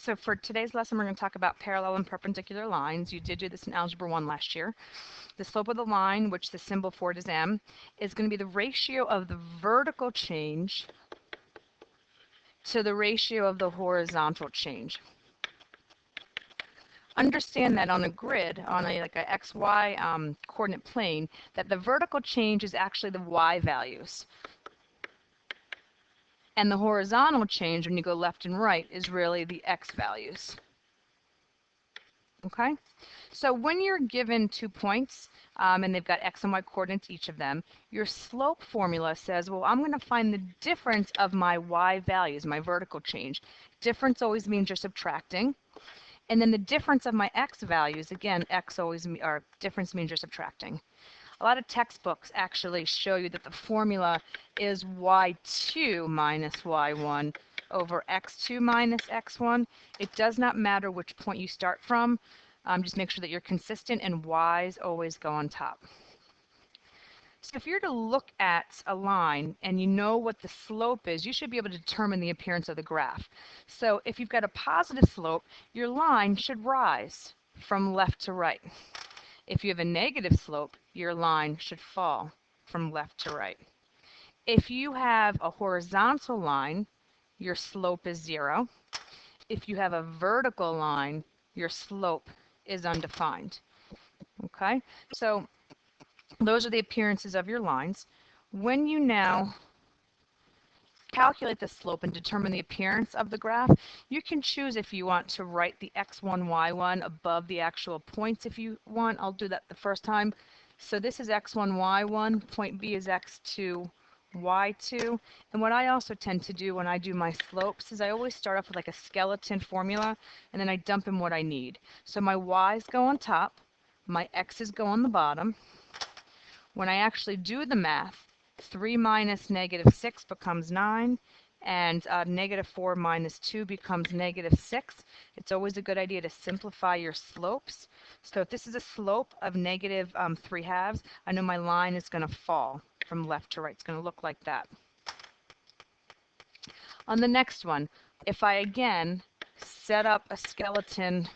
So for today's lesson, we're going to talk about parallel and perpendicular lines. You did do this in Algebra 1 last year. The slope of the line, which the symbol for it is m, is going to be the ratio of the vertical change to the ratio of the horizontal change. Understand that on a grid, on like a xy coordinate plane, that the vertical change is actually the y values. And the horizontal change, when you go left and right, is really the x values. Okay? So when you're given 2 points, and they've got x and y coordinates each of them, your slope formula says, well, I'm going to find the difference of my y values, my vertical change. Difference always means you're subtracting. And then the difference of my x values, again, or difference means you're subtracting. A lot of textbooks actually show you that the formula is y2 minus y1 over x2 minus x1. It does not matter which point you start from. Just make sure that you're consistent, and y's always go on top. So if you're to look at a line and you know what the slope is, you should be able to determine the appearance of the graph. So if you've got a positive slope, your line should rise from left to right. If you have a negative slope, your line should fall from left to right. If you have a horizontal line, your slope is 0. If you have a vertical line, your slope is undefined. Okay, so those are the appearances of your lines. When you now calculate the slope and determine the appearance of the graph, you can choose if you want to write the x1, y1 above the actual points if you want. I'll do that the first time. So this is x1, y1, point B is x2, y2. And what I also tend to do when I do my slopes is I always start off with like a skeleton formula, and then I dump in what I need. So my y's go on top, my x's go on the bottom. When I actually do the math, 3 minus negative 6 becomes 9, and negative 4 minus 2 becomes negative 6. It's always a good idea to simplify your slopes. So if this is a slope of negative 3/2, I know my line is going to fall from left to right. It's going to look like that. On the next one, if I again set up a skeleton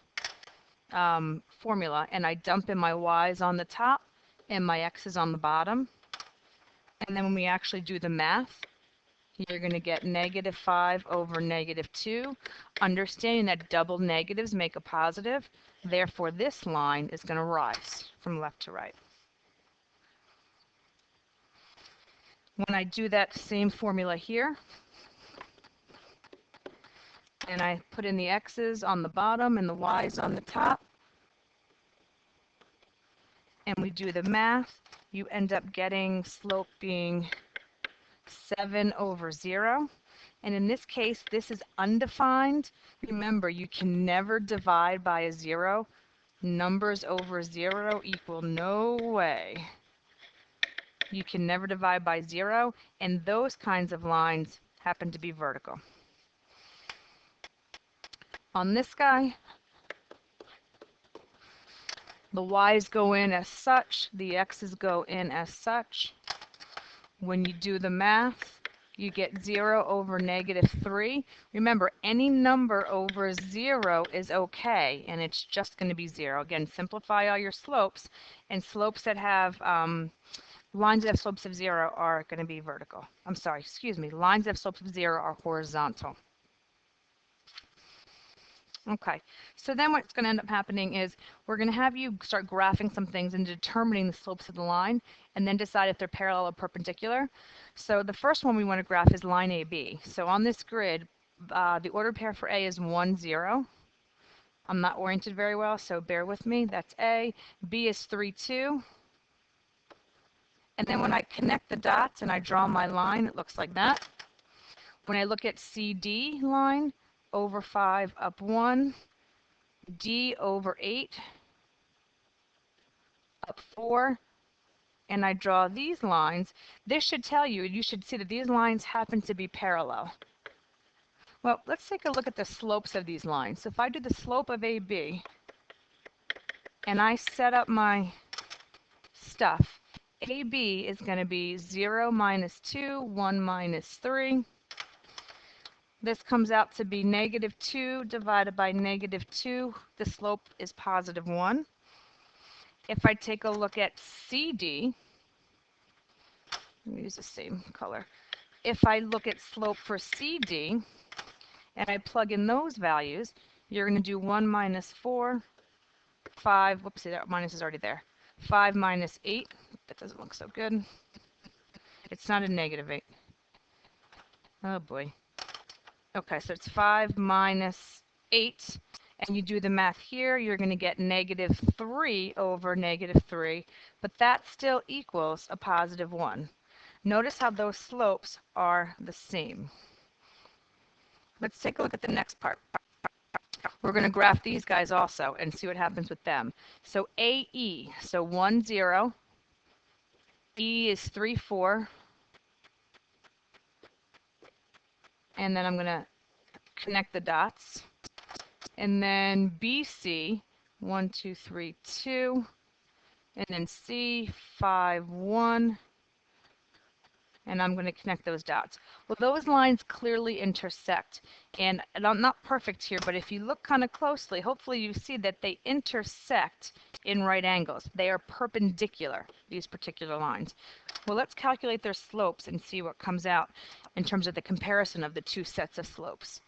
formula and I dump in my y's on the top and my x's on the bottom, and then when we actually do the math, you're going to get negative 5 over negative 2, understanding that double negatives make a positive. Therefore, this line is going to rise from left to right. When I do that same formula here, and I put in the x's on the bottom and the y's on the top, and we do the math, you end up getting slope being 7 over 0. And in this case, this is undefined. Remember, you can never divide by a 0. Numbers over 0 equal no way. You can never divide by 0, and those kinds of lines happen to be vertical. On this guy, the y's go in as such, the x's go in as such. When you do the math, you get 0 over negative 3. Remember, any number over 0 is okay, and it's just going to be 0. Again, simplify all your slopes, and slopes that have lines that have slopes of 0 are going to be vertical. I'm sorry, excuse me. Lines that have slopes of 0 are horizontal. Okay, so then what's going to end up happening is we're going to have you start graphing some things and determining the slopes of the line, and then decide if they're parallel or perpendicular. So the first one we want to graph is line AB. So on this grid, the ordered pair for A is 1, 0. I'm not oriented very well, so bear with me. That's A. B is 3, 2. And then when I connect the dots and I draw my line, it looks like that. When I look at CD line, over 5 up 1, D over 8 up 4, and I draw these lines, this should tell you, you should see that these lines happen to be parallel. Well, let's take a look at the slopes of these lines. So if I do the slope of AB and I set up my stuff, AB is going to be 0 minus 2, 1 minus 3. This comes out to be -2 divided by -2. The slope is +1. If I take a look at CD, let me use the same color. If I look at slope for CD and I plug in those values, you're going to do 1 minus 4, 5, whoopsie, that minus is already there. 5 minus 8, that doesn't look so good. It's not a -8. Oh boy. Okay, so it's 5 minus 8, and you do the math here, you're going to get -3 over -3, but that still equals a +1. Notice how those slopes are the same. Let's take a look at the next part. We're going to graph these guys also and see what happens with them. So AE, so 1, 0. E is 3, 4. And then I'm going to connect the dots. And then BC, 1, 2, 3, 2. And then C, 5, 1. And I'm going to connect those dots. Well, those lines clearly intersect. And I'm not perfect here, but if you look kind of closely, hopefully you see that they intersect in right angles. They are perpendicular, these particular lines. Well, let's calculate their slopes and see what comes out in terms of the comparison of the two sets of slopes.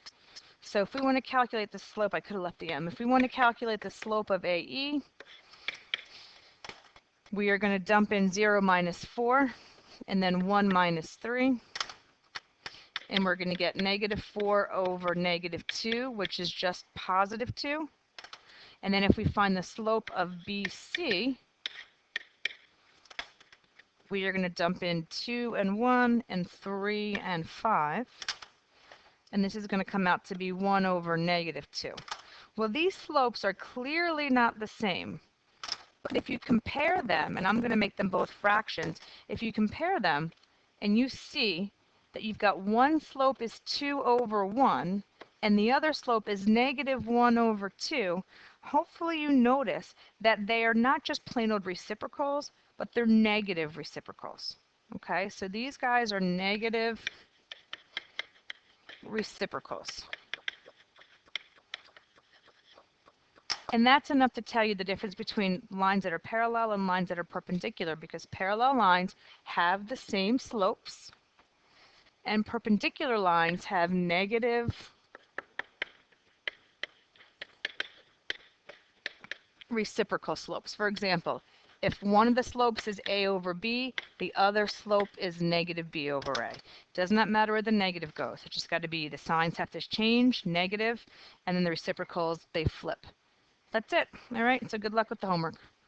So if we want to calculate the slope, I could have left the M. If we want to calculate the slope of AE, we are going to dump in 0 minus 4. And then 1 minus 3, and we're going to get -4 over -2, which is just +2. And then if we find the slope of BC, we are going to dump in 2 and 1 and 3 and 5. And this is going to come out to be 1 over -2. Well, these slopes are clearly not the same. But if you compare them, and I'm going to make them both fractions, if you compare them and you see that you've got one slope is 2 over 1 and the other slope is -1 over 2, hopefully you notice that they are not just plain old reciprocals, but they're negative reciprocals. Okay, so these guys are negative reciprocals. And that's enough to tell you the difference between lines that are parallel and lines that are perpendicular, because parallel lines have the same slopes and perpendicular lines have negative reciprocal slopes. For example, if one of the slopes is A over B, the other slope is -B over A. Does not matter where the negative goes. It's just got to be the signs have to change, negative, and then the reciprocals, they flip. That's it. All right, so good luck with the homework.